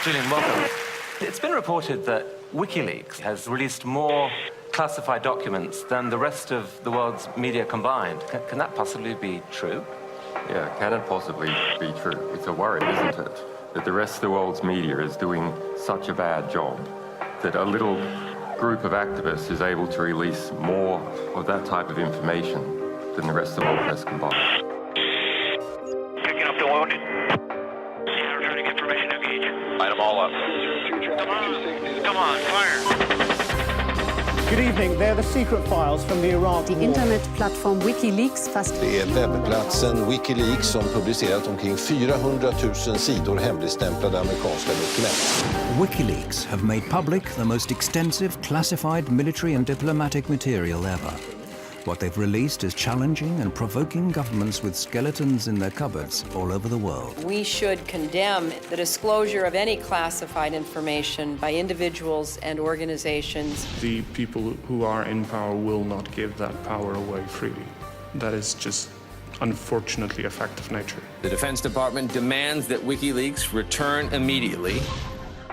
Julian, welcome. It's been reported that WikiLeaks has released more classified documents than the rest of the world's media combined. Can that possibly be true? Yeah, can it possibly be true? It's a worry, isn't it? That the rest of the world's media is doing such a bad job that a little group of activists is able to release more of that type of information than the rest of the world press combined. Picking up the wounded. Yeah, returning information, engage. Light them all up. Come on, fire. Good evening. They're the secret files from the Iraq Die internetplattform WikiLeaks fast. Det är webbplatsen WikiLeaks som publicerat omkring 400 000 sidor hemligstämplade amerikanska dokument. WikiLeaks have made public the most extensive classified military and diplomatic material ever. What they've released is challenging and provoking governments with skeletons in their cupboards all over the world. We should condemn the disclosure of any classified information by individuals and organizations. The people who are in power will not give that power away freely. That is just unfortunately a fact of nature. The Defense Department demands that WikiLeaks return immediately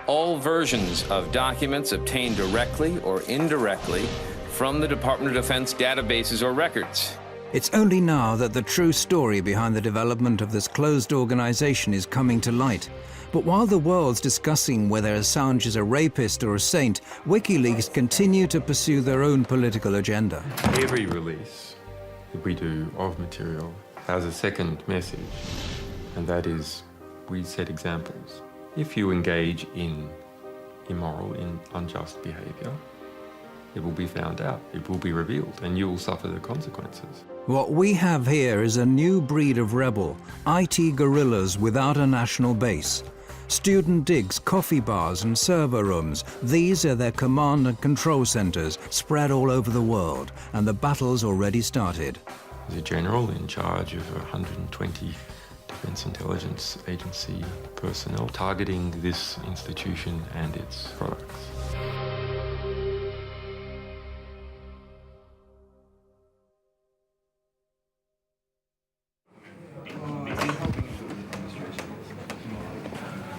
all versions of documents obtained directly or indirectly from the Department of Defense databases or records. It's only now that the true story behind the development of this closed organization is coming to light. But while the world's discussing whether Assange is a rapist or a saint, WikiLeaks continue to pursue their own political agenda. Every release that we do of material has a second message, and that is we set examples. If you engage in immoral, in unjust behavior, it will be found out, it will be revealed, and you will suffer the consequences. What we have here is a new breed of rebel, IT guerrillas without a national base. Student digs, coffee bars and server rooms, these are their command and control centers spread all over the world, and the battle's already started. There's a general in charge of 120 Defense Intelligence Agency personnel targeting this institution and its products.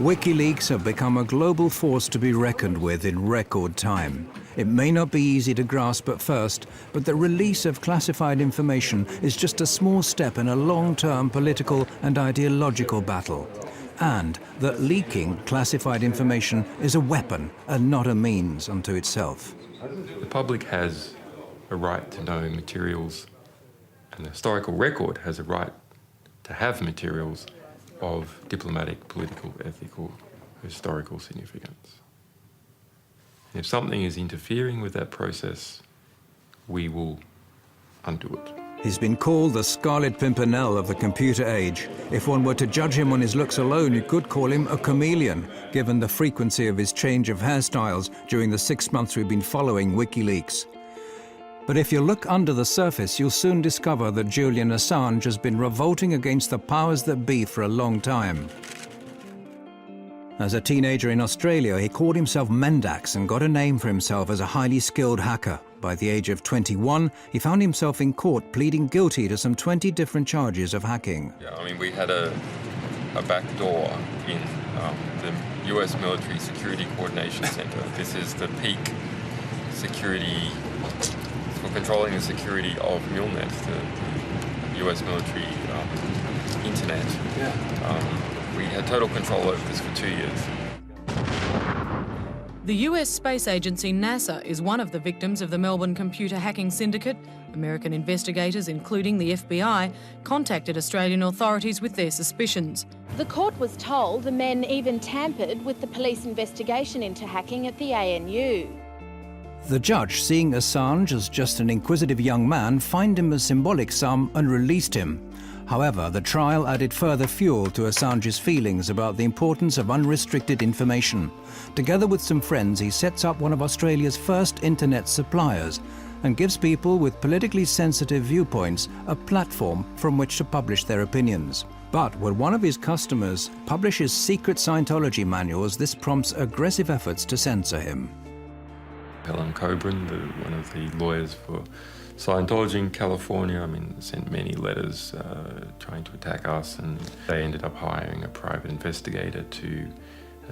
WikiLeaks have become a global force to be reckoned with in record time. It may not be easy to grasp at first, but the release of classified information is just a small step in a long-term political and ideological battle. And that leaking classified information is a weapon and not a means unto itself. The public has a right to know materials, and the historical record has a right to have materials of diplomatic, political, ethical, historical significance. And if something is interfering with that process, we will undo it. He's been called the Scarlet Pimpernel of the computer age. If one were to judge him on his looks alone, you could call him a chameleon, given the frequency of his change of hairstyles during the 6 months we've been following WikiLeaks. But if you look under the surface, you'll soon discover that Julian Assange has been revolting against the powers that be for a long time. As a teenager in Australia, he called himself Mendax and got a name for himself as a highly skilled hacker. By the age of 21, he found himself in court pleading guilty to some 20 different charges of hacking. Yeah, I mean, we had a back door in the US Military Security Coordination Center. This is the peak security for controlling the security of MILNET, the US military internet. We had total control over this for 2 years. The US space agency NASA is one of the victims of the Melbourne computer hacking syndicate. American investigators, including the FBI, contacted Australian authorities with their suspicions. The court was told the men even tampered with the police investigation into hacking at the ANU. The judge, seeing Assange as just an inquisitive young man, fined him a symbolic sum and released him. However, the trial added further fuel to Assange's feelings about the importance of unrestricted information. Together with some friends, he sets up one of Australia's first internet suppliers and gives people with politically sensitive viewpoints a platform from which to publish their opinions. But when one of his customers publishes secret Scientology manuals, this prompts aggressive efforts to censor him. Helen Coburn, one of the lawyers for Scientology in California, I mean, sent many letters trying to attack us, and they ended up hiring a private investigator to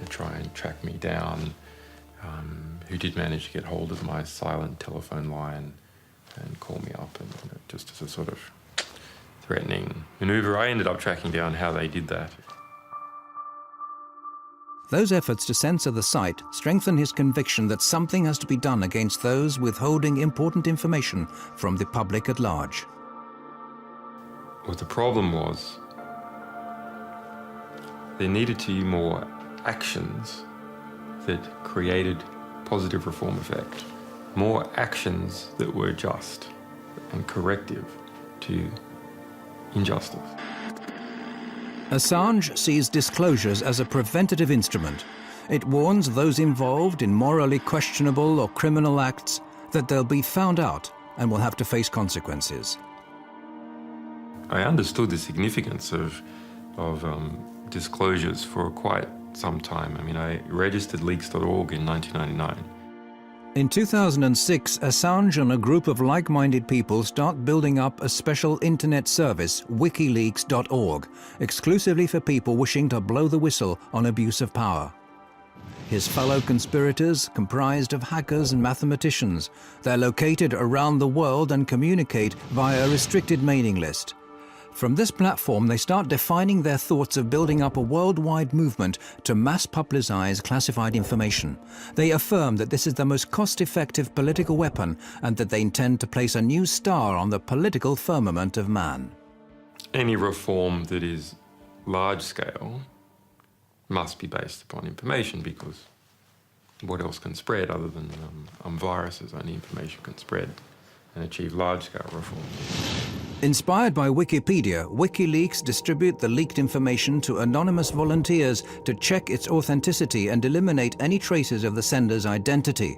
try and track me down, who did manage to get hold of my silent telephone line and call me up, and just as a sort of threatening maneuver. I ended up tracking down how they did that. Those efforts to censor the site strengthen his conviction that something has to be done against those withholding important information from the public at large. What the problem was, there needed to be more actions that created positive reform effect. More actions that were just and corrective to injustice. Assange sees disclosures as a preventative instrument. It warns those involved in morally questionable or criminal acts that they'll be found out and will have to face consequences. I understood the significance of disclosures for quite some time. I mean, I registered leaks.org in 1999. In 2006, Assange and a group of like-minded people start building up a special internet service, wikileaks.org, exclusively for people wishing to blow the whistle on abuse of power. His fellow conspirators comprised of hackers and mathematicians. They're located around the world and communicate via a restricted mailing list. From this platform, they start defining their thoughts of building up a worldwide movement to mass publicize classified information. They affirm that this is the most cost-effective political weapon and that they intend to place a new star on the political firmament of man. Any reform that is large-scale must be based upon information, because what else can spread other than viruses? Only information can spread and achieve large-scale reform. Inspired by Wikipedia, WikiLeaks distribute the leaked information to anonymous volunteers to check its authenticity and eliminate any traces of the sender's identity.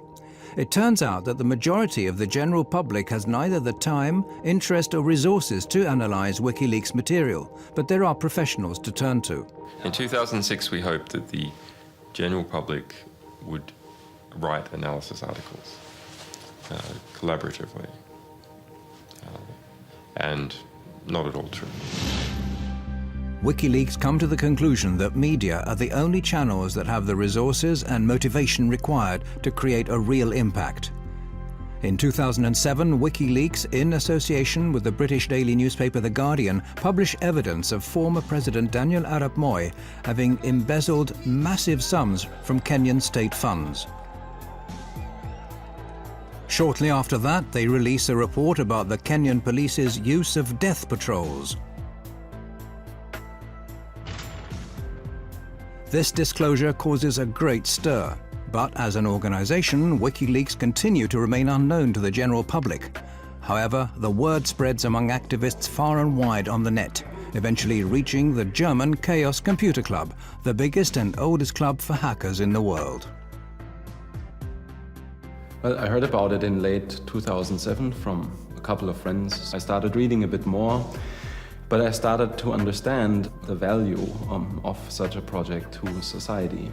It turns out that the majority of the general public has neither the time, interest or resources to analyze WikiLeaks material, but there are professionals to turn to. In 2006, we hoped that the general public would write analysis articles collaboratively. And not at all true. WikiLeaks come to the conclusion that media are the only channels that have the resources and motivation required to create a real impact. In 2007, WikiLeaks, in association with the British daily newspaper The Guardian, published evidence of former President Daniel Arap Moi having embezzled massive sums from Kenyan state funds. Shortly after that, they release a report about the Kenyan police's use of death patrols. This disclosure causes a great stir, but as an organization, WikiLeaks continue to remain unknown to the general public. However, the word spreads among activists far and wide on the net, eventually reaching the German Chaos Computer Club, the biggest and oldest club for hackers in the world. Well, I heard about it in late 2007 from a couple of friends. I started reading a bit more, but I started to understand the value of such a project to society.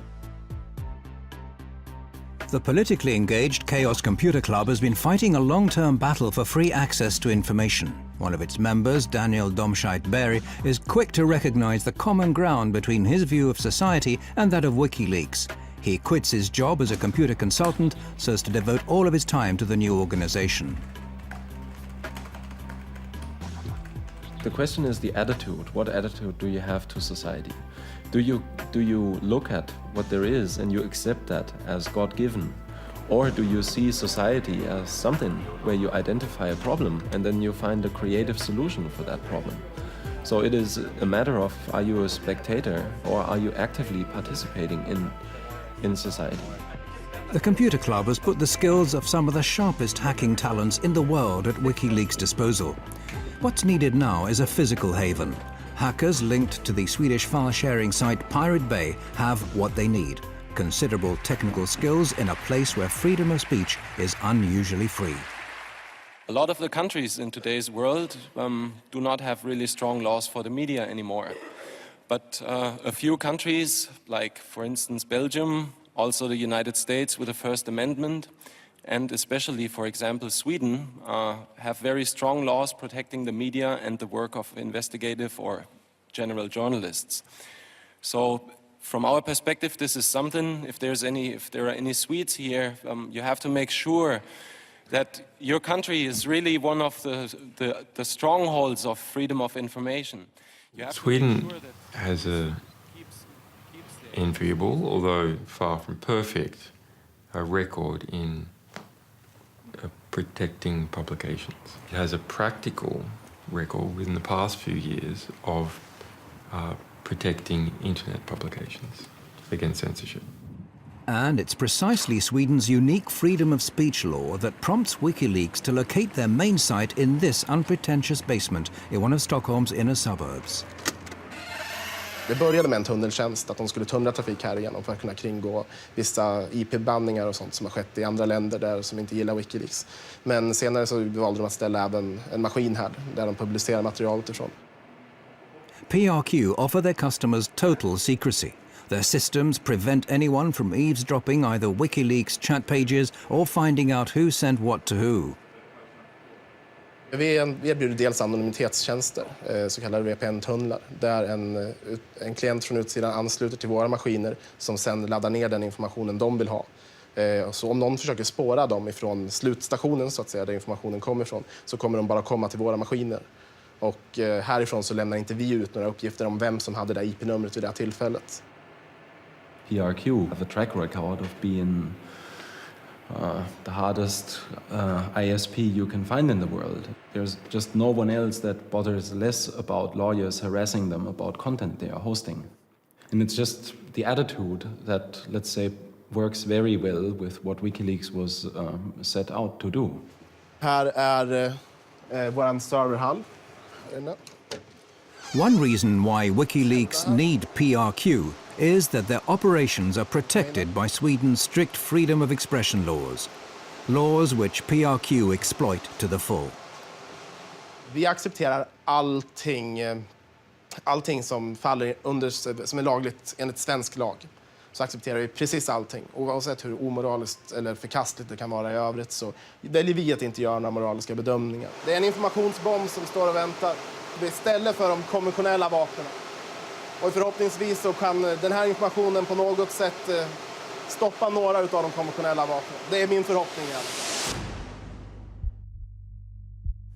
The politically engaged Chaos Computer Club has been fighting a long-term battle for free access to information. One of its members, Daniel Domscheit-Berry, is quick to recognize the common ground between his view of society and that of WikiLeaks. He quits his job as a computer consultant so as to devote all of his time to the new organization. The question is the attitude. What attitude do you have to society? Do you look at what there is and you accept that as God-given? Or do you see society as something where you identify a problem and then you find a creative solution for that problem? So it is a matter of, are you a spectator or are you actively participating in society? The Computer Club has put the skills of some of the sharpest hacking talents in the world at WikiLeaks' disposal. What's needed now is a physical haven. Hackers linked to the Swedish file-sharing site Pirate Bay have what they need: considerable technical skills in a place where freedom of speech is unusually free. A lot of the countries in today's world do not have really strong laws for the media anymore. But a few countries, like for instance Belgium, also the United States with the First Amendment, and especially, for example, Sweden, have very strong laws protecting the media and the work of investigative or general journalists. So from our perspective, this is something. If there are any Swedes here, you have to make sure that your country is really one of the strongholds of freedom of information. Sweden has a enviable, although far from perfect, record in protecting publications. It has a practical record within the past few years of protecting internet publications against censorship. And it's precisely Sweden's unique freedom of speech law that prompts WikiLeaks to locate their main site in this unpretentious basement in one of Stockholm's inner suburbs. Det började med en tunneltjänst, att de skulle tunnla trafik här igenom för att kunna kringgå vissa IP-bandningar och sånt som har skett i andra länder där som inte gillar WikiLeaks. Men senare så valde de att ställa även en maskin här där de publicerar materialet ifrån. PRQ offer their customers total secrecy. Their systems prevent anyone from eavesdropping either WikiLeaks chat pages or finding out who sent what to who. Vi erbjuder dels anonymitetstjänster, så kallade VPN-tunnlar, där en klient från utsidan ansluter till våra maskiner som sen laddar ner den informationen de vill ha. Så om någon försöker spåra dem ifrån slutstationen, så att säga, där informationen kommer ifrån, så kommer de bara komma till våra maskiner. Och härifrån så lämnar inte vi ut några uppgifter om vem som hade det IP-numret vid det här tillfället. PRQ have a track record of being the hardest ISP you can find in the world. There's just no one else that bothers less about lawyers harassing them about content they are hosting. And it's just the attitude that, let's say, works very well with what WikiLeaks was set out to do. Här är våran serverhall. One reason why WikiLeaks need PRQ is that their operations are protected by Sweden's strict freedom of expression laws. Laws which PRQ exploit to the full. Vi accepterar allting som faller under, som är lagligt enligt svensk lag. Så accepterar vi precis allting. Oavsett hur omoraliskt eller förkastligt det kan vara i övrigt så väljer vi att inte göra några moraliska bedömningar. Det är en informationsbomb som står och väntar istället för de konventionella vapnen. Och förhoppningsvis så kan den här informationen på något sätt stoppa några av de konventionella vapnen. Det är min förhoppning.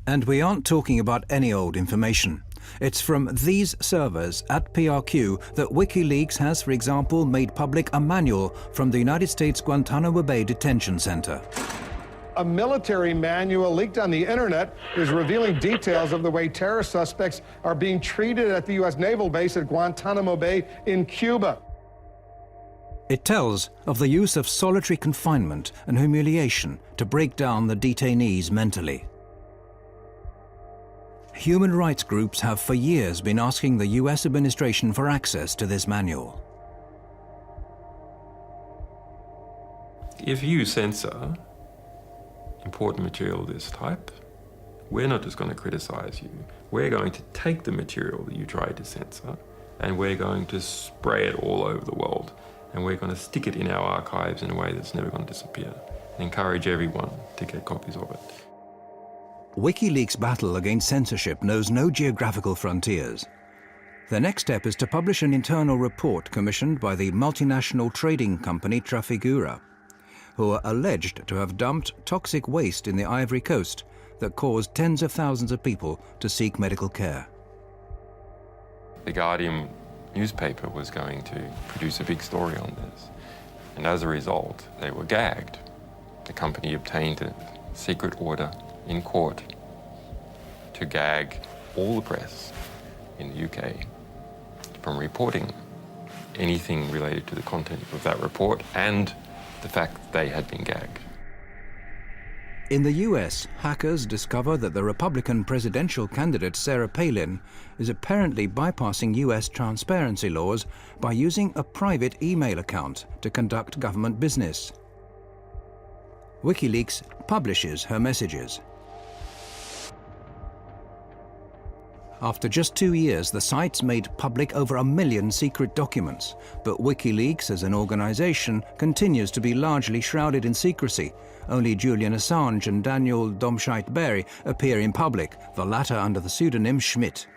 And we aren't talking about any old information. It's from these servers at PRQ that WikiLeaks has, for example, made public a manual from the United States Guantanamo Bay Detention Center. A military manual leaked on the internet is revealing details of the way terrorist suspects are being treated at the U.S. naval base at Guantanamo Bay in Cuba. It tells of the use of solitary confinement and humiliation to break down the detainees mentally. Human rights groups have for years been asking the US administration for access to this manual. If you censor important material of this type, we're not just going to criticize you. We're going to take the material that you tried to censor and we're going to spray it all over the world. And we're going to stick it in our archives in a way that's never going to disappear and encourage everyone to get copies of it. WikiLeaks' battle against censorship knows no geographical frontiers. The next step is to publish an internal report commissioned by the multinational trading company Trafigura, who are alleged to have dumped toxic waste in the Ivory Coast that caused tens of thousands of people to seek medical care. The Guardian newspaper was going to produce a big story on this, and as a result, they were gagged. The company obtained a secret order in court to gag all the press in the UK from reporting anything related to the content of that report and the fact that they had been gagged. In the US, hackers discover that the Republican presidential candidate Sarah Palin is apparently bypassing US transparency laws by using a private email account to conduct government business. WikiLeaks publishes her messages. After just 2 years, the site's made public over 1 million secret documents, but WikiLeaks as an organization continues to be largely shrouded in secrecy. Only Julian Assange and Daniel Domscheit-Berry appear in public, the latter under the pseudonym Schmidt.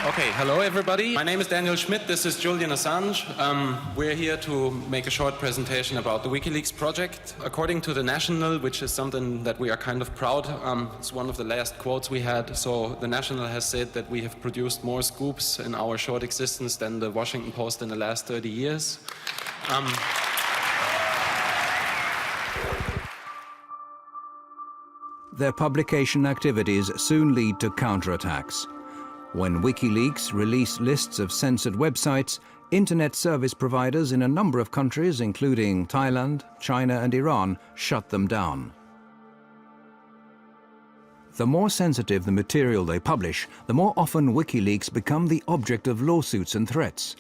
Okay, hello everybody. My name is Daniel Schmidt, this is Julian Assange. We're here to make a short presentation about the WikiLeaks project. According to The National, which is something that we are kind of proud, it's one of the last quotes we had. So The National has said that we have produced more scoops in our short existence than the Washington Post in the last 30 years. Their publication activities soon lead to counterattacks. When WikiLeaks release lists of censored websites, internet service providers in a number of countries, including Thailand, China and Iran, shut them down. The more sensitive the material they publish, the more often WikiLeaks become the object of lawsuits and threats.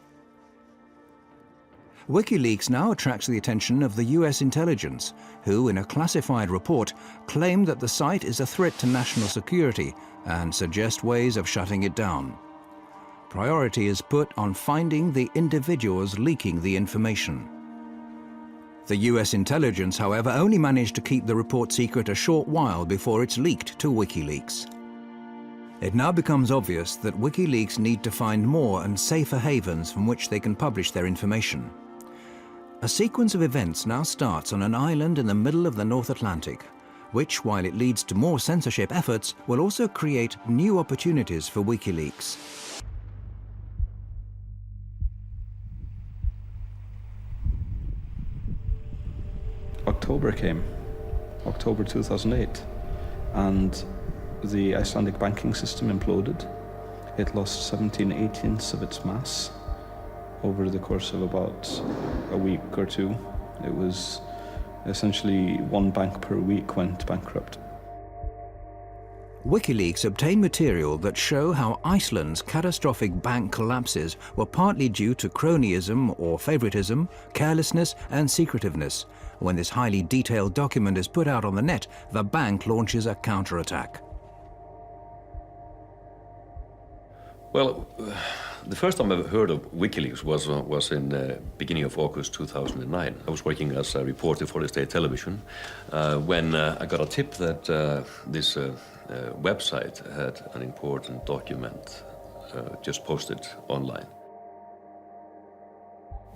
WikiLeaks now attracts the attention of the US intelligence, who, in a classified report, claim that the site is a threat to national security and suggest ways of shutting it down. Priority is put on finding the individuals leaking the information. The US intelligence, however, only managed to keep the report secret a short while before it's leaked to WikiLeaks. It now becomes obvious that WikiLeaks need to find more and safer havens from which they can publish their information. A sequence of events now starts on an island in the middle of the North Atlantic, which, while it leads to more censorship efforts, will also create new opportunities for WikiLeaks. October came, October 2008, and the Icelandic banking system imploded. It lost 17/18 of its mass over the course of about a week or two. It was essentially one bank per week went bankrupt. WikiLeaks obtained material that show how Iceland's catastrophic bank collapses were partly due to cronyism or favoritism, carelessness and secretiveness. When this highly detailed document is put out on the net, the bank launches a counterattack. Well, the first time I heard of WikiLeaks was in the beginning of August 2009. I was working as a reporter for the state television when I got a tip that this website had an important document just posted online.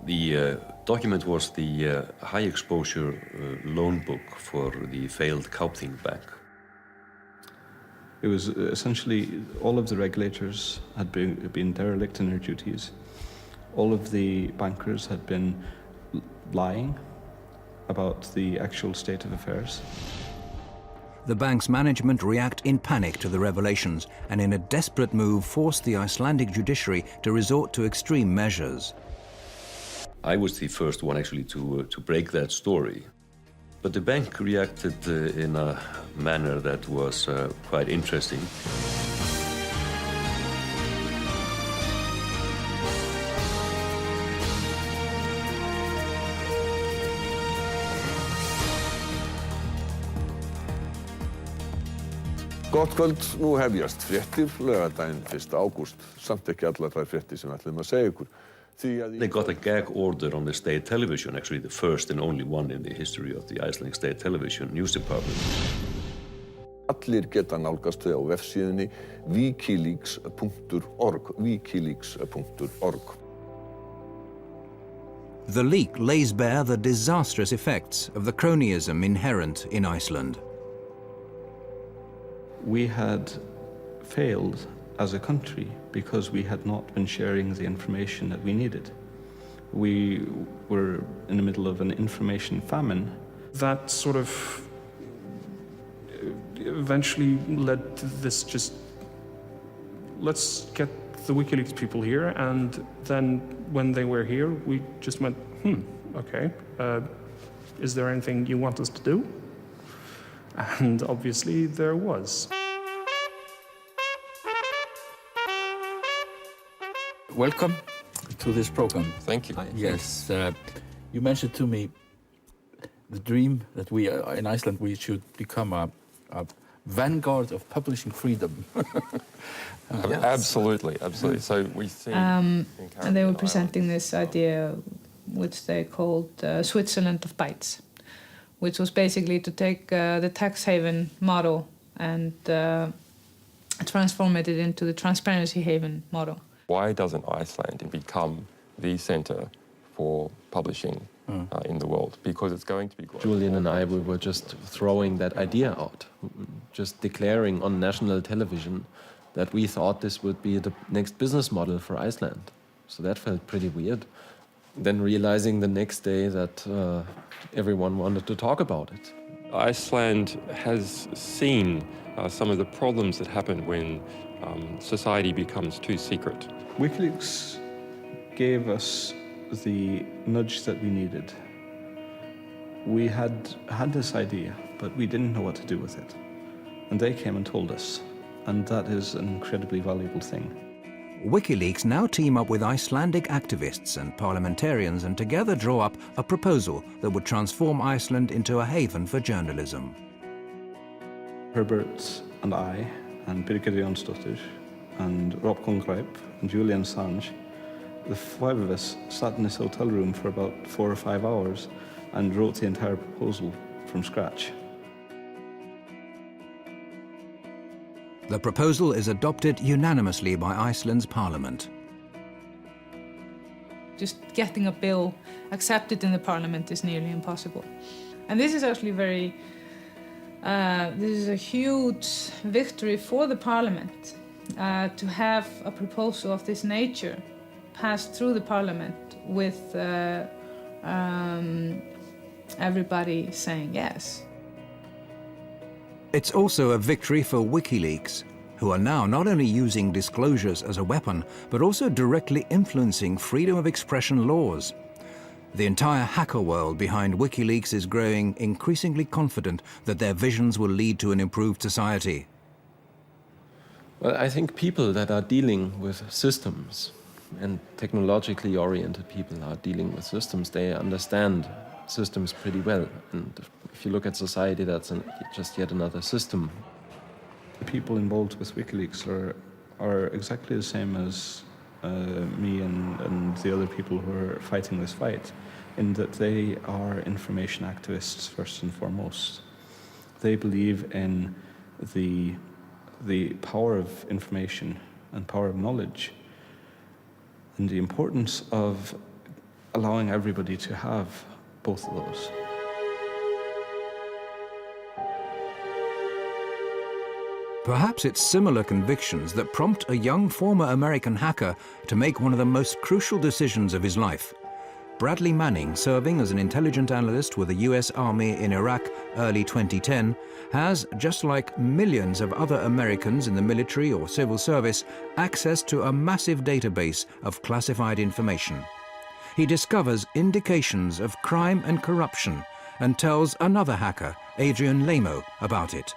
The document was the high-exposure loan book for the failed Kaupthing Bank. It was essentially all of the regulators had been derelict in their duties. All of the bankers had been lying about the actual state of affairs. The bank's management react in panic to the revelations and in a desperate move forced the Icelandic judiciary to resort to extreme measures. I was the first one actually to break that story. But the bank reacted in a manner that was quite interesting. Gott kvöld, nú hefjast fréttir laugardaginn 1. ágúst. Samt ekki allar þær fréttir sem við ætlum að segja ykkur. They got a gag order on the state television, actually the first and only one in the history of the Icelandic state television news department. Allir geta nálgast þau á vefsíðunni wikileaks.org, wikileaks.org. The leak lays bare the disastrous effects of the cronyism inherent in Iceland. We had failed as a country because we had not been sharing the information that we needed. We were in the middle of an information famine. That sort of eventually led to this just, let's get the WikiLeaks people here, and then when they were here, we just went, okay, is there anything you want us to do? And obviously there was. Welcome to this program. Thank you. Yes, you mentioned to me the dream that we in Iceland we should become a vanguard of publishing freedom. Yes. Absolutely. So we see. And they were presenting this idea, which they called Switzerland of Bytes, which was basically to take the tax haven model and transform it into the transparency haven model. Why doesn't Iceland become the centre for publishing in the world? Because it's going to be global. Julian and I, we were just throwing that idea out, just declaring on national television that we thought this would be the next business model for Iceland. So that felt pretty weird. Then realizing the next day that everyone wanted to talk about it. Iceland has seen some of the problems that happen when society becomes too secret. WikiLeaks gave us the nudge that we needed. We had this idea, but we didn't know what to do with it. And they came and told us, and that is an incredibly valuable thing. WikiLeaks now team up with Icelandic activists and parliamentarians and together draw up a proposal that would transform Iceland into a haven for journalism. Herbert and I, and Birgir Jónsdóttir, and Rob Kongreip, and Julian Assange, the five of us sat in this hotel room for about 4 or 5 hours and wrote the entire proposal from scratch. The proposal is adopted unanimously by Iceland's parliament. Just getting a bill accepted in the parliament is nearly impossible. And this is actually this is a huge victory for the parliament to have a proposal of this nature passed through the parliament with everybody saying yes. It's also a victory for WikiLeaks, who are now not only using disclosures as a weapon, but also directly influencing freedom of expression laws. The entire hacker world behind WikiLeaks is growing increasingly confident that their visions will lead to an improved society. Well, I think people that are dealing with systems, and technologically oriented people are dealing with systems, they understand systems pretty well. And if you look at society, that's just yet another system. The people involved with WikiLeaks are exactly the same as me and the other people who are fighting this fight, in that they are information activists first and foremost. They believe in the power of information and power of knowledge, and the importance of allowing everybody to have both of those. Perhaps it's similar convictions that prompt a young former American hacker to make one of the most crucial decisions of his life. Bradley Manning, serving as an intelligence analyst with the US Army in Iraq early 2010, has, just like millions of other Americans in the military or civil service, access to a massive database of classified information. He discovers indications of crime and corruption and tells another hacker, Adrian Lamo, about it.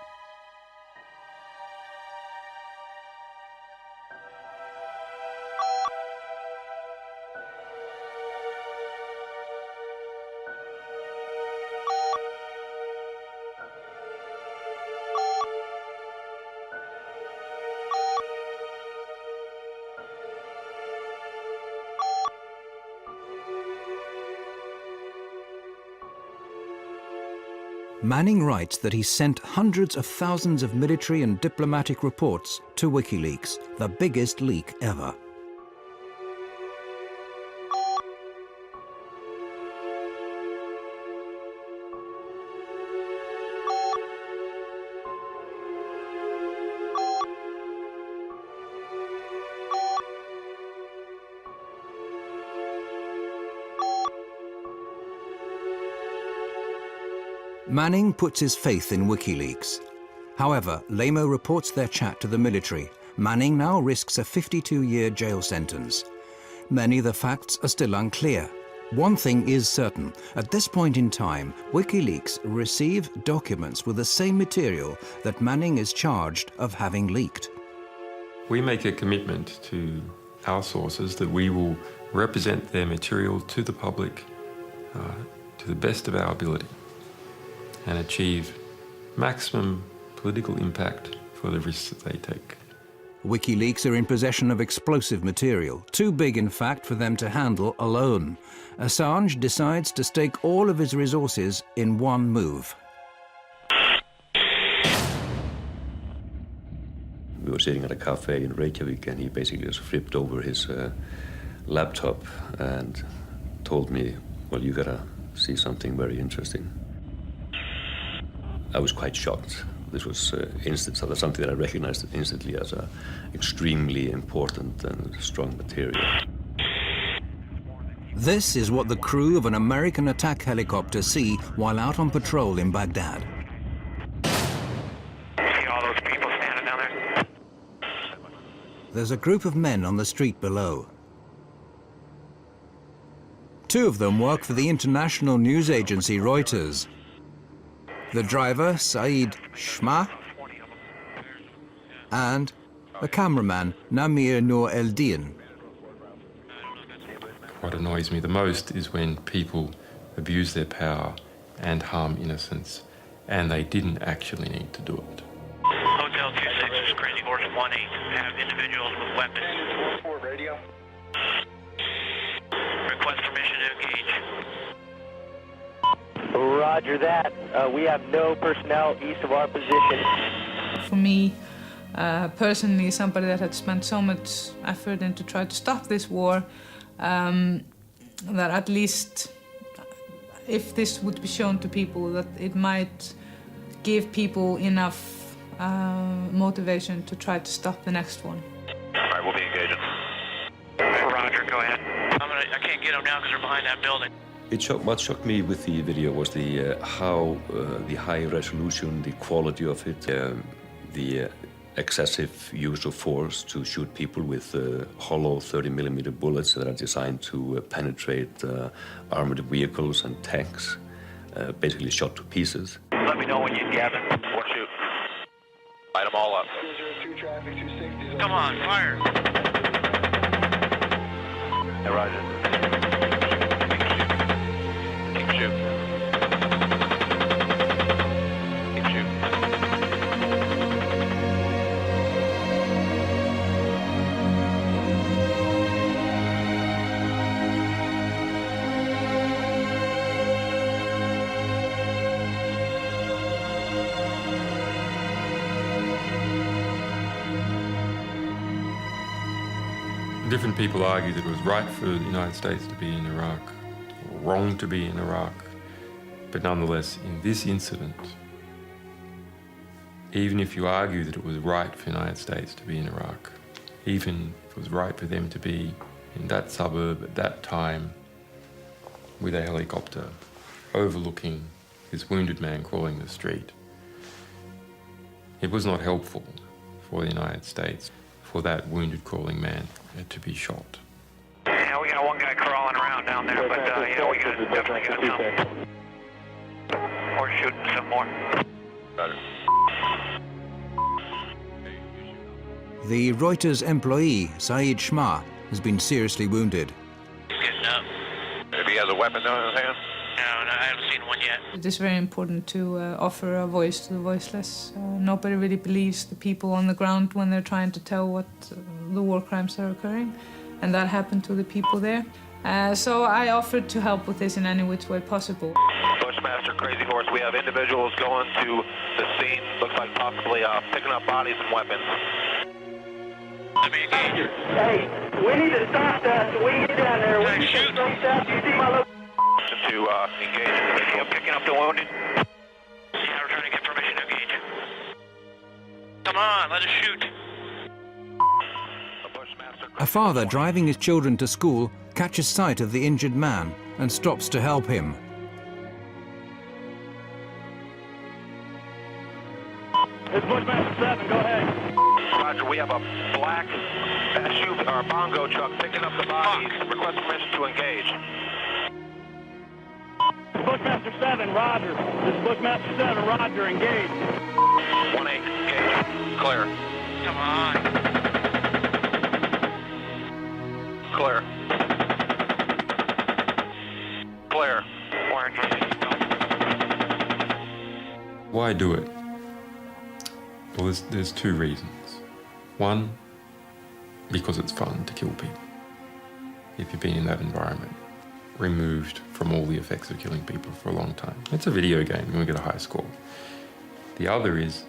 Manning writes that he sent hundreds of thousands of military and diplomatic reports to WikiLeaks, the biggest leak ever. Manning puts his faith in WikiLeaks. However, Lamo reports their chat to the military. Manning now risks a 52-year jail sentence. Many of the facts are still unclear. One thing is certain. At this point in time, WikiLeaks receive documents with the same material that Manning is charged of having leaked. We make a commitment to our sources that we will represent their material to the public to the best of our ability and achieve maximum political impact for the risks that they take. WikiLeaks are in possession of explosive material, too big in fact for them to handle alone. Assange decides to stake all of his resources in one move. The were sitting at a cafe in Reykjavik, and he basically just flipped over his laptop and told me, well, you gotta see something very interesting. I was quite shocked. This was something that I recognized instantly as extremely important and strong material. This is what the crew of an American attack helicopter see while out on patrol in Baghdad. See all those people standing down there? There's a group of men on the street below. Two of them work for the international news agency Reuters. The driver, Saeed Shma, and the cameraman, Namir Noor Eldin. What annoys me the most is when people abuse their power and harm innocents, and they didn't actually need to do it. Hotel 26, this is Crazy Horse 18. Have individuals with weapons. 4 radio. Request permission to engage. Roger that. We have no personnel east of our position. For me, personally, somebody that had spent so much effort into try to stop this war, that at least if this would be shown to people, that it might give people enough motivation to try to stop the next one. All right, we'll be engaging. Roger, go ahead. I can't get them now because they're behind that building. What shocked me with the video was the how the high resolution, the quality of it, the excessive use of force to shoot people with hollow 30mm bullets that are designed to penetrate armored vehicles and tanks, basically shot to pieces. Let me know when you have it. We'll shoot. Light them all up. Come on, fire. Hey, Roger. Keep shooting. Keep shooting. Different people argue that it was right for the United States to be in Iraq, or wrong to be in Iraq, but nonetheless, in this incident, even if you argue that it was right for the United States to be in Iraq, even if it was right for them to be in that suburb at that time with a helicopter overlooking this wounded man crawling the street, it was not helpful for the United States for that wounded crawling man to be shot. Yeah, we got one guy crawling around down there, but yeah, we definitely got some. We're shooting some more. Better. The Reuters employee, Saeed Shma, has been seriously wounded. He's getting up. If he has a weapon though in his hand? No, I haven't seen one yet. It is very important to offer a voice to the voiceless. Nobody really believes the people on the ground when they're trying to tell what the war crimes are occurring, and that happened to the people there. So I offered to help with this in any which way possible. Bushmaster Crazy Horse, we have individuals going to the scene. Looks like possibly picking up bodies and weapons. Let me engage. Hey, we need to stop that so we can get down there. We shoot. Do you see my location? To engage. I'm picking up the wounded. Yeah, we're trying to get permission to engage. Come on, let us shoot. A father driving his children to school catches sight of the injured man and stops to help him. It's Bushmaster 7, go ahead. Roger, we have a black SUV or bongo truck picking up the bodies. Request permission to engage. Bushmaster 7, Roger. This is Bushmaster 7, Roger, engage. 1-8, engage. Clear. Come on. Clear. Clear. We're engaged. Why do it? Well, there's two reasons. One, because it's fun to kill people. If you've been in that environment, removed from all the effects of killing people for a long time. It's a video game, you want to get a high score. The other is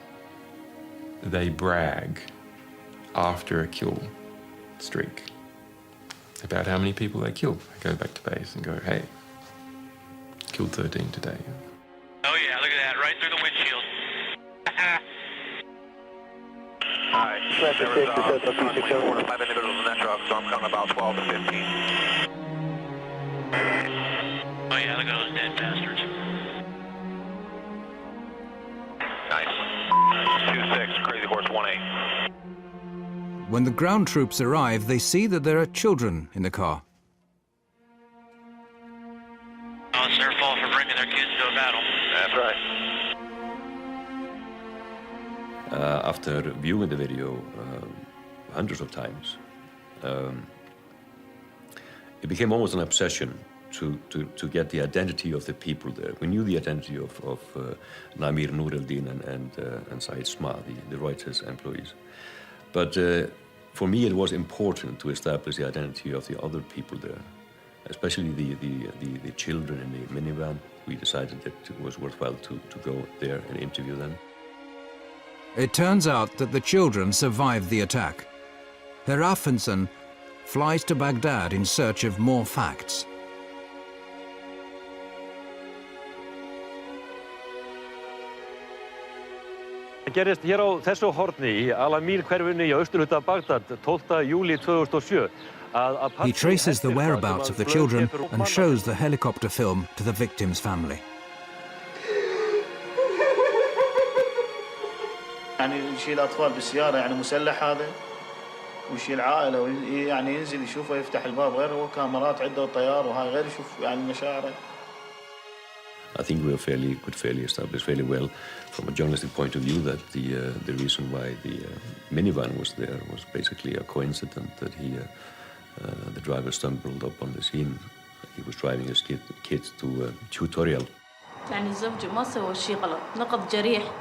they brag after a kill streak about how many people they killed. They go back to base and go, hey, killed 13 today. Oh yeah, look at that, right through the windshield. Alright, there was 4 to 5 individuals in that truck, so I'm counting about 12 to 15. Oh yeah, look at those dead bastards. Nice. 2-6, Crazy Horse 1-8. When the ground troops arrive, they see that there are children in the car. Oh, it's their fault for bringing their kids to a battle. That's right. After viewing the video hundreds of times, it became almost an obsession to get the identity of the people there. We knew the identity of Namir Nureldin and Said Sma, the Reuters employees. But for me, it was important to establish the identity of the other people there, especially the children in the minivan. We decided that it was worthwhile to go there and interview them. It turns out that the children survived the attack. Herr Affensen flies to Baghdad in search of more facts. Gerist hér á þessu horni í Al-Amir-hverfinu í austurhluta Bagdad 12. júlí 2007. He traces the whereabouts of the children and shows the helicopter film to the victim's family. يعني يشيل أطفال بالسيارة يعني مسلح هذا ويشيل عائلة يعني ينزل يشوفه يفتح الباب غير هو كاميرات عنده وطيار وهاي غير يشوف يعني مشاعره. I think we could fairly establish fairly well from a journalistic point of view that the reason why the minivan was there was basically a coincidence that the driver stumbled up on the scene. He was driving his kids to a tutorial. يعني الزوج ما سوى شيء غلط، نقض جريح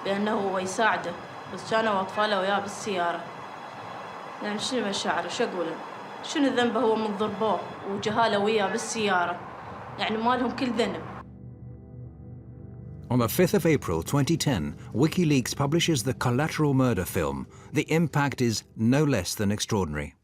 بأنه هو يساعده، بس كانوا أطفاله وياه بالسيارة. يعني شنو مشاعره؟ شو أقوله؟ شنو ذنبه هو من ضربوه وجهاله وياه بالسيارة؟ يعني ما لهم كل ذنب. On the 5th of April 2010, WikiLeaks publishes the Collateral Murder film. The impact is no less than extraordinary.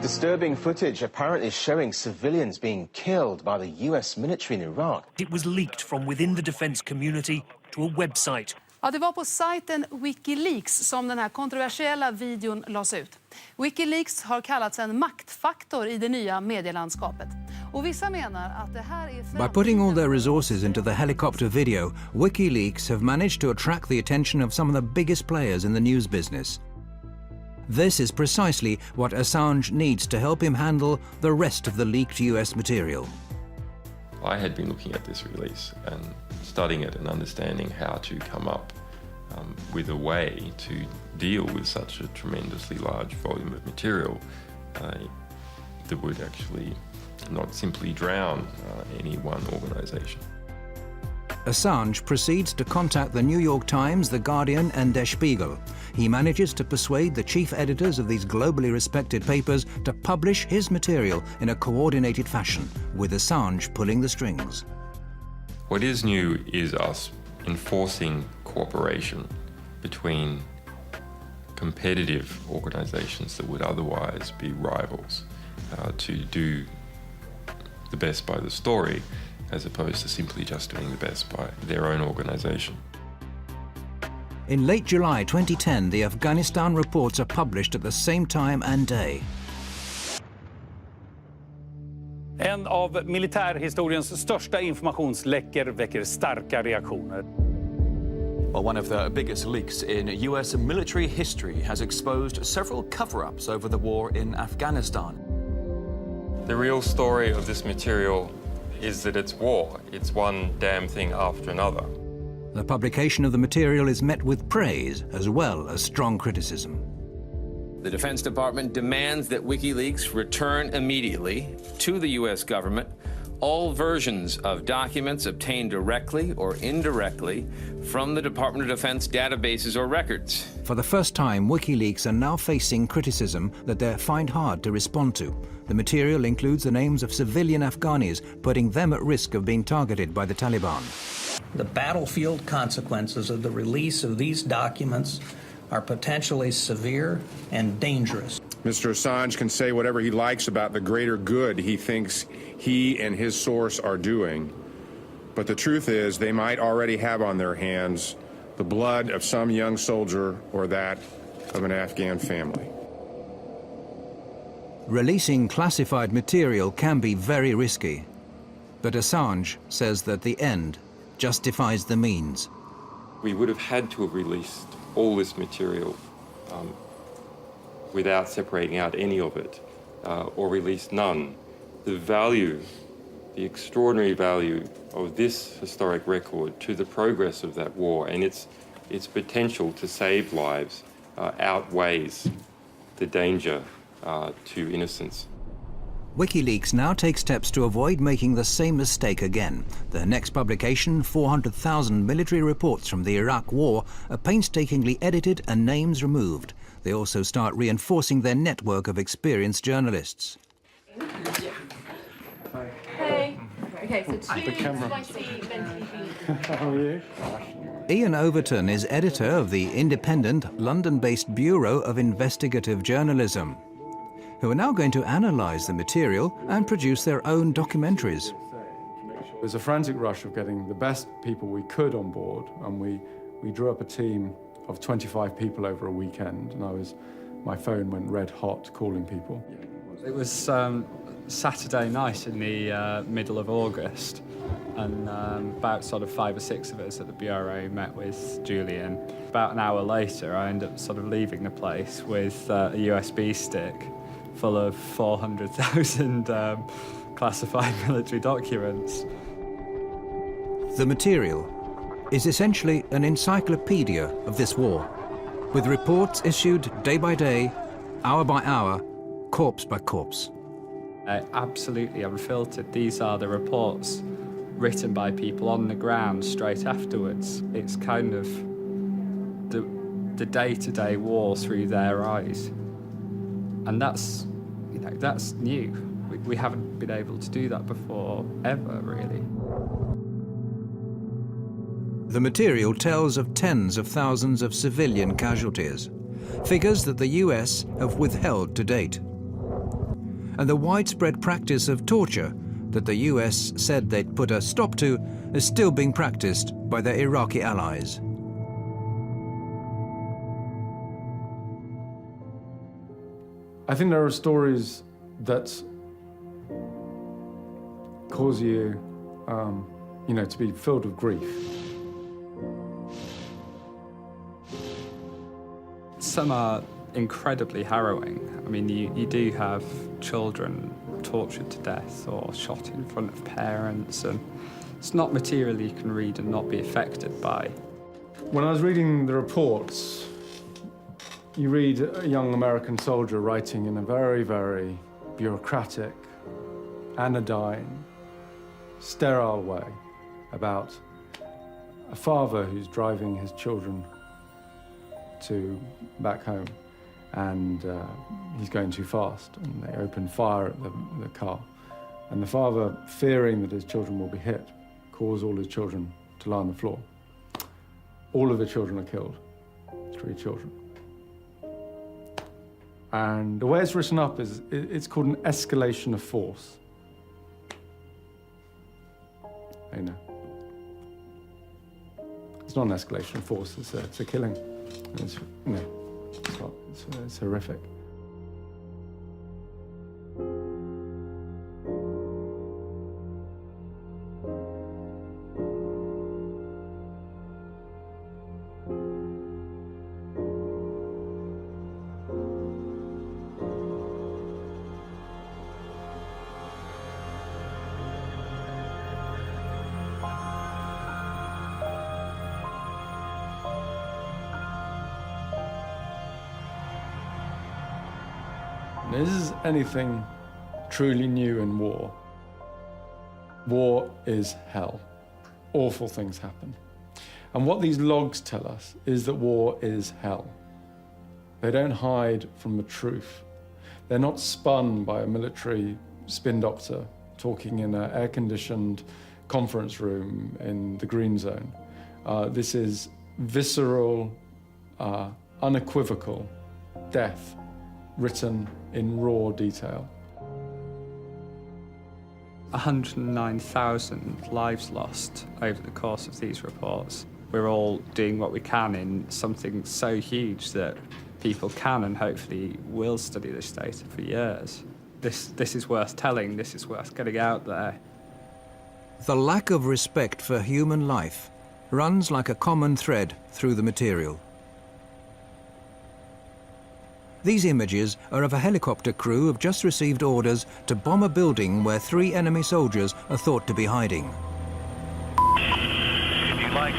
Disturbing footage apparently showing civilians being killed by the US military in Iraq. It was leaked from within the defense community to a website. Ja, det var på sajten WikiLeaks som den här kontroversiella videon lades ut. WikiLeaks har kallats en maktfaktor i det nya medielandskapet. Och vissa menar att det här är... By putting all their resources into the helicopter video, WikiLeaks have managed to attract the attention of some of the biggest players in the news business. This is precisely what Assange needs to help him handle the rest of the leaked US material. I had been looking at this release and studying it and understanding how to come up with a way to deal with such a tremendously large volume of material that would actually not simply drown any one organization. Assange proceeds to contact the New York Times, The Guardian and Der Spiegel. He manages to persuade the chief editors of these globally respected papers to publish his material in a coordinated fashion, with Assange pulling the strings. What is new is us enforcing cooperation between competitive organizations that would otherwise be rivals to do the best by the story, as opposed to simply just doing the best by their own organization. In late July 2010, the Afghanistan reports are published at the same time and day. En av militärhistoriens största informationsläckor väcker starka reaktioner. Well, one of the biggest leaks in US military history has exposed several cover-ups over the war in Afghanistan. The real story of this material is that it's war. It's one damn thing after another. The publication of the material is met with praise as well as strong criticism. The Defense Department demands that WikiLeaks return immediately to the U.S. government all versions of documents obtained directly or indirectly from the Department of Defense databases or records. For the first time, WikiLeaks are now facing criticism that they find hard to respond to. The material includes the names of civilian Afghanis, putting them at risk of being targeted by the Taliban. The battlefield consequences of the release of these documents are potentially severe and dangerous. Mr. Assange can say whatever he likes about the greater good he thinks he and his source are doing, but the truth is they might already have on their hands the blood of some young soldier or that of an Afghan family. Releasing classified material can be very risky, but Assange says that the end justifies the means. We would have had to have released all this material without separating out any of it, or released none. The value, the extraordinary value of this historic record to the progress of that war and its potential to save lives outweighs the danger to innocence. WikiLeaks now takes steps to avoid making the same mistake again. Their next publication, 400,000 military reports from the Iraq War, are painstakingly edited and names removed. They also start reinforcing their network of experienced journalists. Hey. Okay, so two spicy venti beans. How are you? Ian Overton is editor of the independent London-based Bureau of Investigative Journalism, who are now going to analyse the material and produce their own documentaries. It was a frantic rush of getting the best people we could on board, and we drew up a team of 25 people over a weekend, and my phone went red hot calling people. It was Saturday night in the middle of August, and about sort of 5 or 6 of us at the Bureau met with Julian. About an hour later, I ended up sort of leaving the place with a USB stick full of 400,000 classified military documents. The material is essentially an encyclopedia of this war, with reports issued day by day, hour by hour, corpse by corpse. Absolutely unfiltered. These are the reports written by people on the ground straight afterwards. It's kind of the day-to-day war through their eyes. And that's new. We haven't been able to do that before, ever, really. The material tells of tens of thousands of civilian casualties, figures that the US have withheld to date, and the widespread practice of torture that the US said they'd put a stop to is still being practiced by their Iraqi allies. I think there are stories that cause you, to be filled with grief. Some are incredibly harrowing. I mean, you do have children tortured to death or shot in front of parents, and it's not material you can read and not be affected by. When I was reading the reports, you read a young American soldier writing in a very, very bureaucratic, anodyne, sterile way about a father who's driving his children back home, and he's going too fast, and they open fire at the car. And the father, fearing that his children will be hit, calls all his children to lie on the floor. All of the children are killed, 3 children. And the way it's written up is, it's called an escalation of force. You know. It's not an escalation of force, it's a killing. It's horrific. This is anything truly new in war. War is hell. Awful things happen. And what these logs tell us is that war is hell. They don't hide from the truth. They're not spun by a military spin doctor talking in an air-conditioned conference room in the green zone. This is visceral, unequivocal death written in raw detail. 109,000 lives lost over the course of these reports. We're all doing what we can in something so huge that people can and hopefully will study this data for years. This is worth telling, this is worth getting out there. The lack of respect for human life runs like a common thread through the material. These images are of a helicopter crew who have just received orders to bomb a building where 3 enemy soldiers are thought to be hiding. If you'd like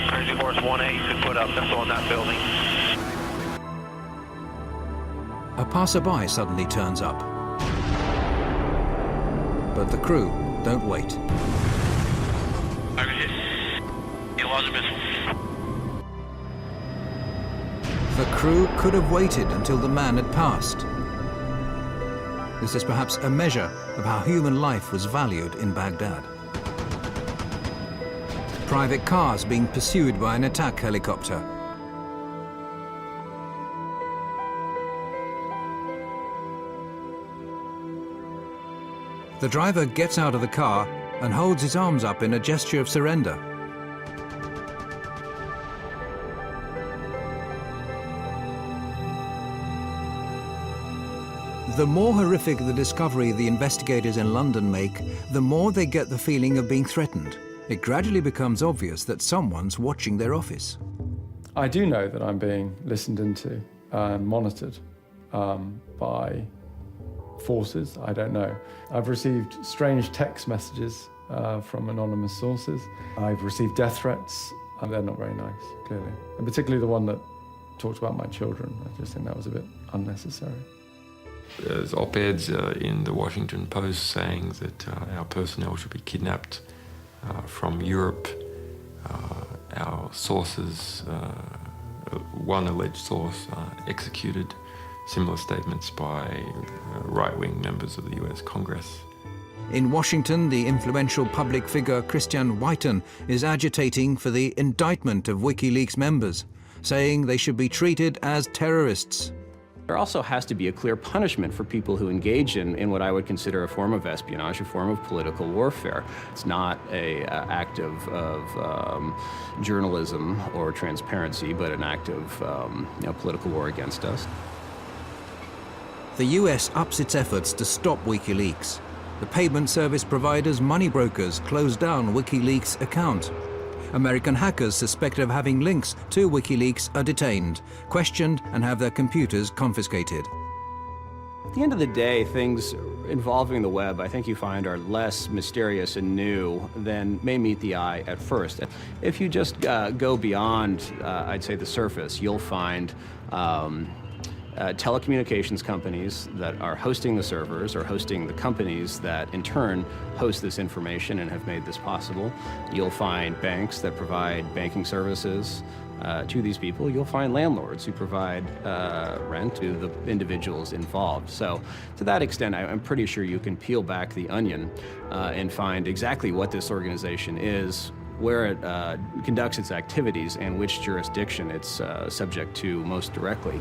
Crazy Horse 1A to put a missile on that building. A passerby suddenly turns up. But the crew don't wait. You lost a missile. The crew could have waited until the man had passed. This is perhaps a measure of how human life was valued in Baghdad. Private cars being pursued by an attack helicopter. The driver gets out of the car and holds his arms up in a gesture of surrender. The more horrific the discovery the investigators in London make, the more they get the feeling of being threatened. It gradually becomes obvious that someone's watching their office. I do know that I'm being listened into and monitored by forces, I don't know. I've received strange text messages from anonymous sources. I've received death threats. They're not very nice, clearly. And particularly the one that talked about my children. I just think that was a bit unnecessary. There's op-eds in the Washington Post saying that our personnel should be kidnapped from Europe. Our sources, one alleged source, executed. Similar statements by right-wing members of the US Congress. In Washington, the influential public figure Christian Whiten is agitating for the indictment of WikiLeaks members, saying they should be treated as terrorists. There also has to be a clear punishment for people who engage in what I would consider a form of espionage, a form of political warfare. It's not an act of journalism or transparency, but an act of political war against us. The US ups its efforts to stop WikiLeaks. The payment service providers, money brokers, closed down WikiLeaks' account. American hackers suspected of having links to WikiLeaks are detained, questioned, and have their computers confiscated. At the end of the day, things involving the web, I think you find, are less mysterious and new than may meet the eye at first. If you just go beyond, I'd say, the surface, you'll find telecommunications companies that are hosting the servers or hosting the companies that in turn host this information and have made this possible. You'll find banks that provide banking services to these people. You'll find landlords who provide rent to the individuals involved. So to that extent, I'm pretty sure you can peel back the onion and find exactly what this organization is, where it conducts its activities, and which jurisdiction it's subject to most directly.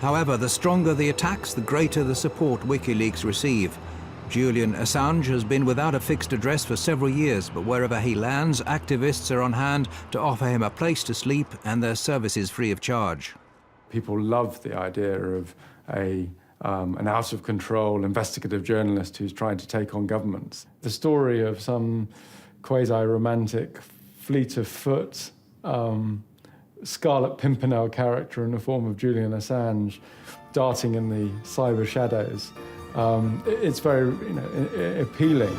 However, the stronger the attacks, the greater the support WikiLeaks receive. Julian Assange has been without a fixed address for several years, but wherever he lands, activists are on hand to offer him a place to sleep and their services free of charge. People love the idea of an out-of-control investigative journalist who's trying to take on governments. The story of some quasi-romantic, fleet of foot, Scarlet Pimpernel character in the form of Julian Assange darting in the cyber shadows. It's very appealing.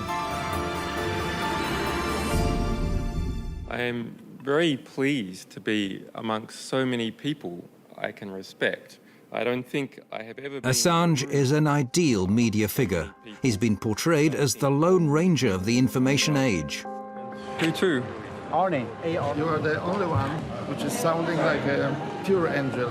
I am very pleased to be amongst so many people I can respect I don't think I have ever been... Assange is an ideal media figure. He's been portrayed as the Lone Ranger of the information age. Who to? Arnie. You are the only one which is sounding like a pure angel.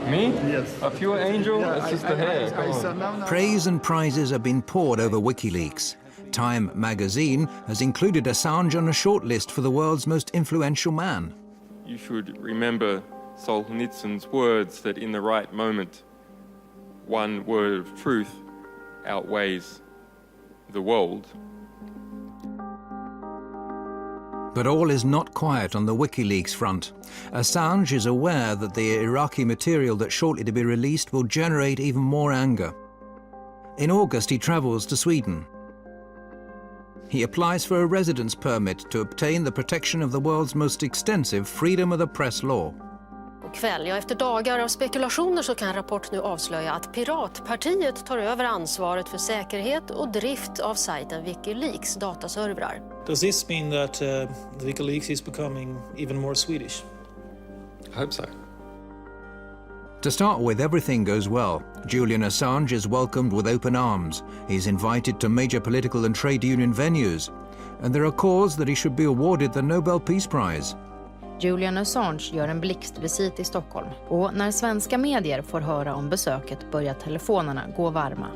Me? Yes. A pure angel? Yeah, That's just the hair. Praise and prizes have been poured over WikiLeaks. Time magazine has included Assange on a shortlist for the world's most influential man. You should remember Solzhenitsyn's words that in the right moment, one word of truth outweighs the world. But all is not quiet on the WikiLeaks front. Assange is aware that the Iraqi material that's shortly to be released will generate even more anger. In August, he travels to Sweden. He applies for a residence permit to obtain the protection of the world's most extensive freedom of the press law. Kväll, efter dagar av spekulationer så kan Rapport nu avslöja att Piratpartiet tar över ansvaret för säkerhet och drift av sajten WikiLeaks dataservrar. Does this mean that WikiLeaks is becoming even more Swedish? I hope so. To start with, everything goes well. Julian Assange is welcomed with open arms. He's invited to major political and trade union venues. And there are calls that he should be awarded the Nobel Peace Prize. Julian Assange gör en blixtvisit i Stockholm och när svenska medier får höra om besöket börjar telefonerna gå varma.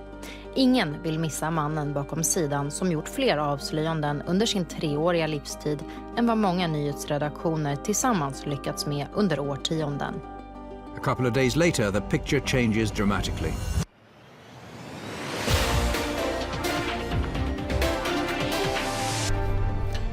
Ingen vill missa mannen bakom sidan som gjort fler avslöjanden under sin 3-åriga livstid än vad många nyhetsredaktioner tillsammans lyckats med under årtionden. A couple of days later, the picture changes dramatically.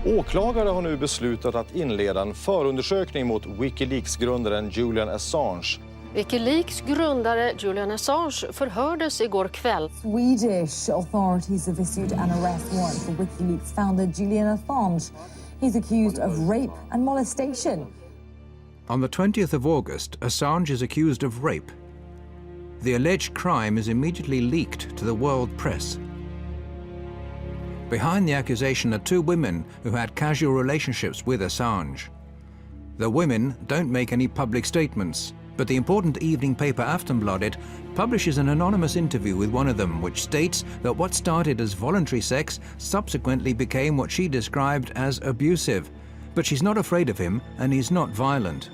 Åklagare har nu beslutat att inleda en förundersökning mot WikiLeaks-grundaren Julian Assange. WikiLeaks grundare Julian Assange förhördes igår kväll. Swedish authorities have issued an arrest warrant for WikiLeaks founder Julian Assange. He's accused of rape and molestation. On the 20th of August, Assange is accused of rape. The alleged crime is immediately leaked to the world press. Behind the accusation are 2 women who had casual relationships with Assange. The women don't make any public statements, but the important evening paper Aftonbladet publishes an anonymous interview with one of them, which states that what started as voluntary sex subsequently became what she described as abusive. But she's not afraid of him, and he's not violent.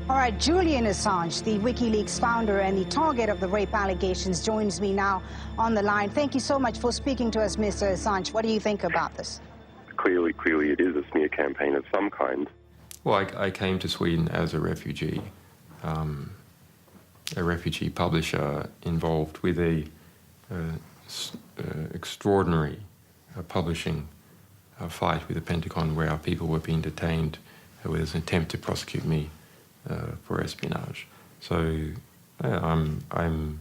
All right, Julian Assange, the WikiLeaks founder and the target of the rape allegations, joins me now on the line. Thank you so much for speaking to us, Mr. Assange. What do you think about this? Clearly it is a smear campaign of some kind. Well, I came to Sweden as a refugee publisher involved with a extraordinary publishing fight with the Pentagon where our people were being detained with an attempt to prosecute me for espionage. So I'm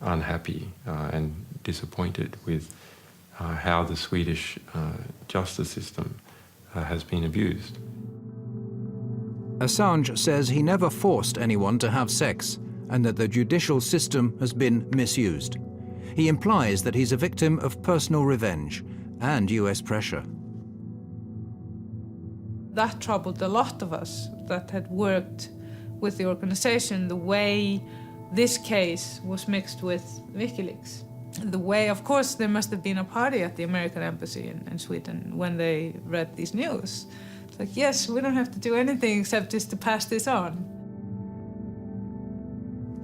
unhappy and disappointed with how the Swedish justice system has been abused. Assange says he never forced anyone to have sex and that the judicial system has been misused. He implies that he's a victim of personal revenge and US pressure. That troubled a lot of us that had worked with the organization, the way this case was mixed with WikiLeaks. The way, of course, there must have been a party at the American embassy in Sweden when they read these news. It's like, yes, we don't have to do anything except just to pass this on.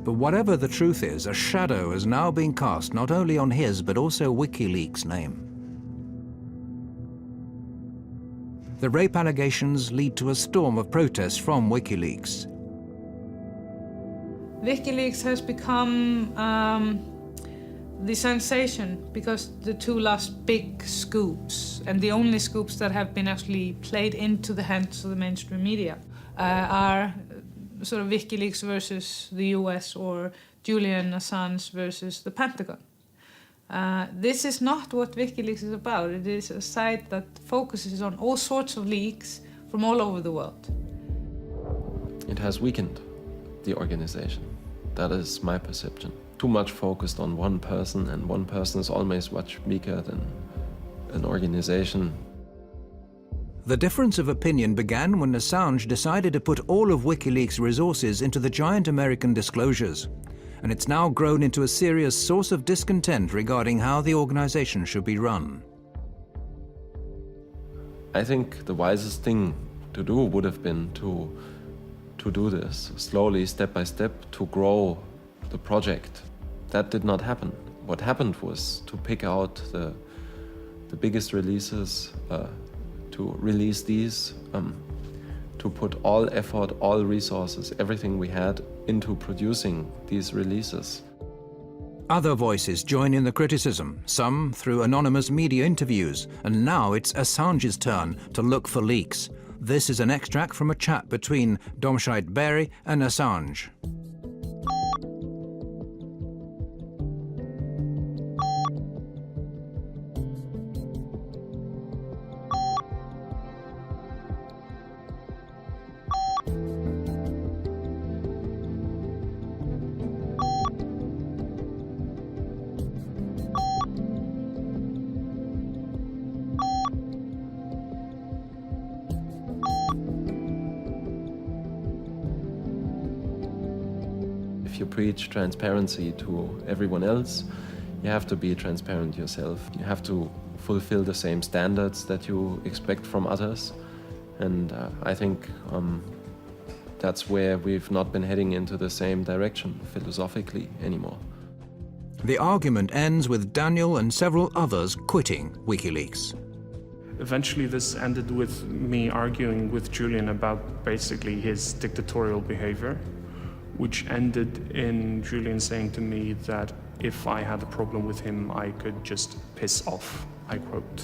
But whatever the truth is, a shadow has now been cast not only on his but also WikiLeaks' name. The rape allegations lead to a storm of protests from WikiLeaks. WikiLeaks has become the sensation because the 2 last big scoops, and the only scoops that have been actually played into the hands of the mainstream media, are sort of WikiLeaks versus the US or Julian Assange versus the Pentagon. This is not what WikiLeaks is about. It is a site that focuses on all sorts of leaks from all over the world. It has weakened the organization. That is my perception. Too much focused on one person, and one person is always much weaker than an organization. The difference of opinion began when Assange decided to put all of WikiLeaks' resources into the giant American disclosures, and it's now grown into a serious source of discontent regarding how the organization should be run. I think the wisest thing to do would have been to do this slowly, step by step, to grow the project. That did not happen. What happened was to pick out the biggest releases, to release these, to put all effort, all resources, everything we had into producing these releases. Other voices join in the criticism, some through anonymous media interviews, and now it's Assange's turn to look for leaks. This is an extract from a chat between Domscheit Berry and Assange. If you preach transparency to everyone else, you have to be transparent yourself. You have to fulfill the same standards that you expect from others. And I think that's where we've not been heading into the same direction philosophically anymore. The argument ends with Daniel and several others quitting WikiLeaks. Eventually this ended with me arguing with Julian about basically his dictatorial behavior, which ended in Julian saying to me that if I had a problem with him, I could just piss off, I quote.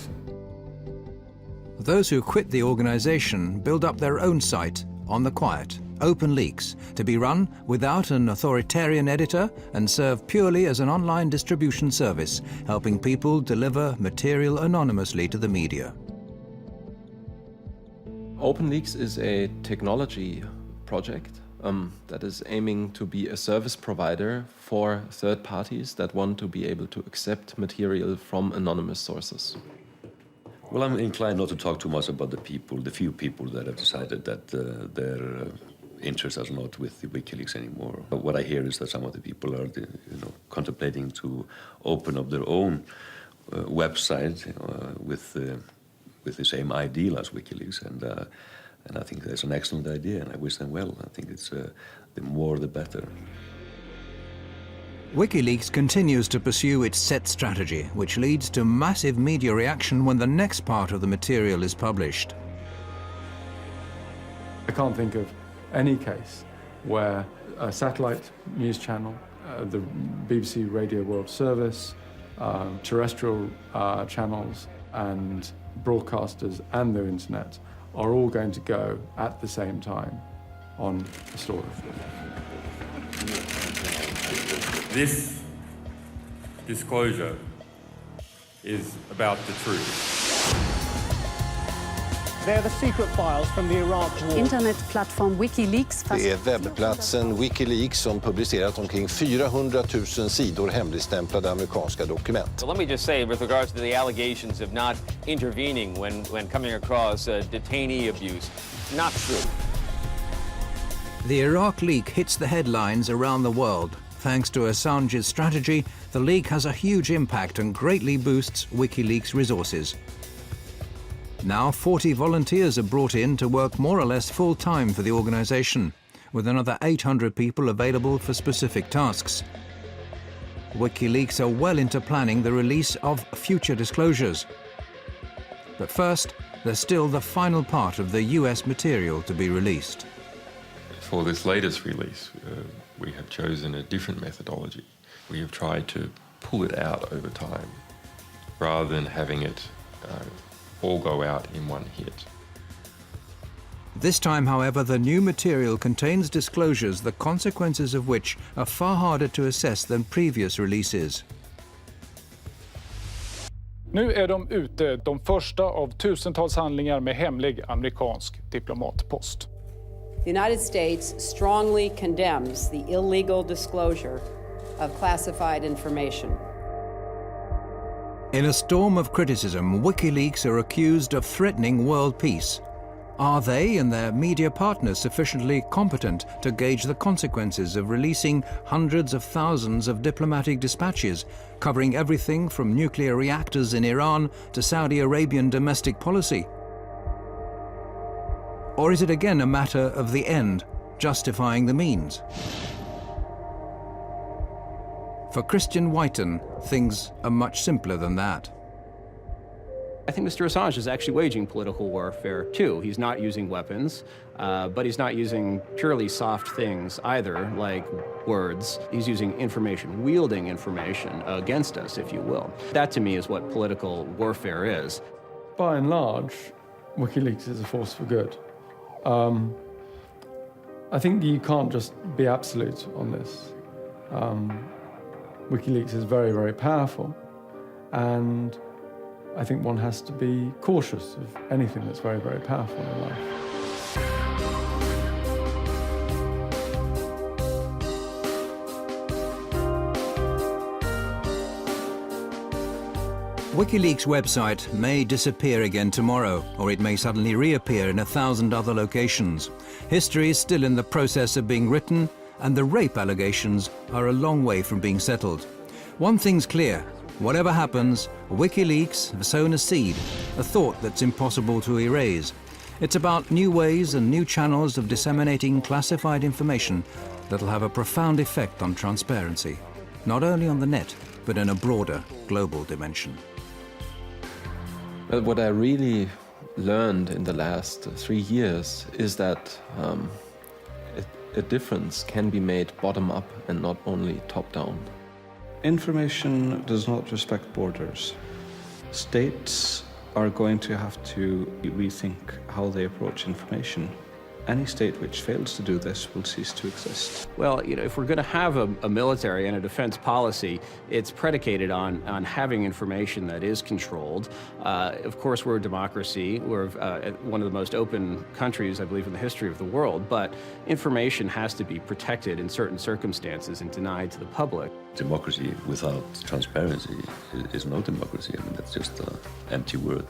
Those who quit the organization build up their own site on the quiet, OpenLeaks, to be run without an authoritarian editor and serve purely as an online distribution service, helping people deliver material anonymously to the media. OpenLeaks is a technology project that is aiming to be a service provider for third parties that want to be able to accept material from anonymous sources. Well, I'm inclined not to talk too much about the few people that have decided that their interests are not with the WikiLeaks anymore. But what I hear is that some of the people are contemplating to open up their own website with the same ideal as WikiLeaks, and I think that's an excellent idea, and I wish them well. I think it's the more the better. WikiLeaks continues to pursue its set strategy, which leads to massive media reaction when the next part of the material is published. I can't think of any case where a satellite news channel, the BBC Radio World Service, terrestrial channels and broadcasters and the internet are all going to go at the same time on a story. This disclosure is about the truth. They're the secret files from the Iraq war. Internetplattform WikiLeaks. Det är webbplatsen WikiLeaks som publicerat omkring 400 000 sidor hemligstämplade amerikanska dokument. So let me just say, with regards to the allegations of not intervening when coming across detainee abuse, not true. The Iraq leak hits the headlines around the world. Thanks to Assange's strategy, the leak has a huge impact and greatly boosts WikiLeaks' resources. Now 40 volunteers are brought in to work more or less full-time for the organization, with another 800 people available for specific tasks. WikiLeaks are well into planning the release of future disclosures. But first, there's still the final part of the US material to be released. For this latest release, we have chosen a different methodology. We have tried to pull it out over time, rather than having it all go out in one hit. This time, however, the new material contains disclosures the consequences of which are far harder to assess than previous releases. Nu är de ute, de första av tusentals handlingar med hemlig amerikansk diplomatpost. The United States strongly condemns the illegal disclosure of classified information. In a storm of criticism, WikiLeaks are accused of threatening world peace. Are they and their media partners sufficiently competent to gauge the consequences of releasing hundreds of thousands of diplomatic dispatches, covering everything from nuclear reactors in Iran to Saudi Arabian domestic policy? Or is it again a matter of the end justifying the means? For Christian Whiten, things are much simpler than that. I think Mr. Assange is actually waging political warfare, too. He's not using weapons, but he's not using purely soft things either, like words. He's using information, wielding information against us, if you will. That, to me, is what political warfare is. By and large, WikiLeaks is a force for good. I think you can't just be absolute on this. WikiLeaks is very, very powerful, and I think one has to be cautious of anything that's very, very powerful in life. WikiLeaks' website may disappear again tomorrow, or it may suddenly reappear in 1,000 other locations. History is still in the process of being written, and the rape allegations are a long way from being settled. One thing's clear: whatever happens, WikiLeaks have sown a seed, a thought that's impossible to erase. It's about new ways and new channels of disseminating classified information that'll have a profound effect on transparency, not only on the net, but in a broader global dimension. Well, what I really learned in the last 3 years is that a difference can be made bottom-up and not only top-down. Information does not respect borders. States are going to have to rethink how they approach information. Any state which fails to do this will cease to exist. Well, if we're going to have a military and a defense policy, it's predicated on having information that is controlled. Of course, we're a democracy. We're one of the most open countries, I believe, in the history of the world. But information has to be protected in certain circumstances and denied to the public. Democracy without transparency is no democracy. I mean, that's just an empty word.